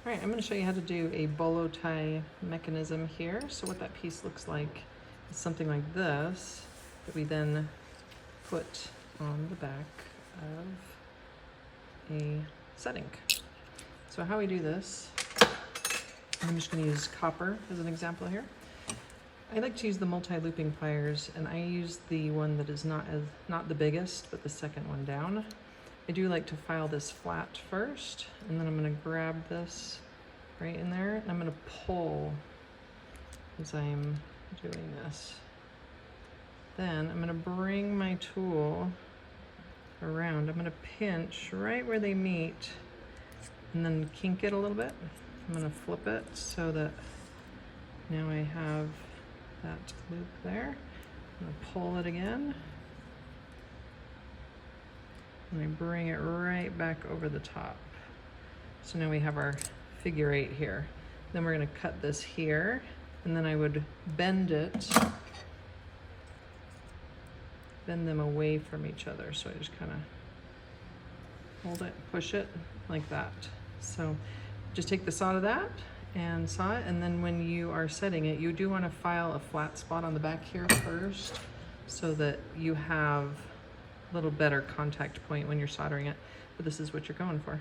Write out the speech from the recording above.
All right, I'm going to show you how to do a bolo tie mechanism here. So what that piece looks like is something like this that we then put on the back of a setting. So how we do this, I'm just going to use copper as an example here. I like to use the multi-looping pliers, and I use the one that is not the biggest, but the second one down. I do like to file this flat first, and then I'm going to grab this right in there, and I'm going to pull as I'm doing this. Then I'm going to bring my tool around. I'm going to pinch right where they meet, and then kink it a little bit. I'm going to flip it so that now I have that loop there. I'm going to pull it again. And I bring it right back over the top. So now we have our figure 8 here. Then we're going to cut this here, and then I would bend them away from each other. So I just kind of hold it, push it like that. So just take the saw to that and saw it, and then when you are setting it, you do want to file a flat spot on the back here first so that you have a little better contact point when you're soldering it, but this is what you're going for.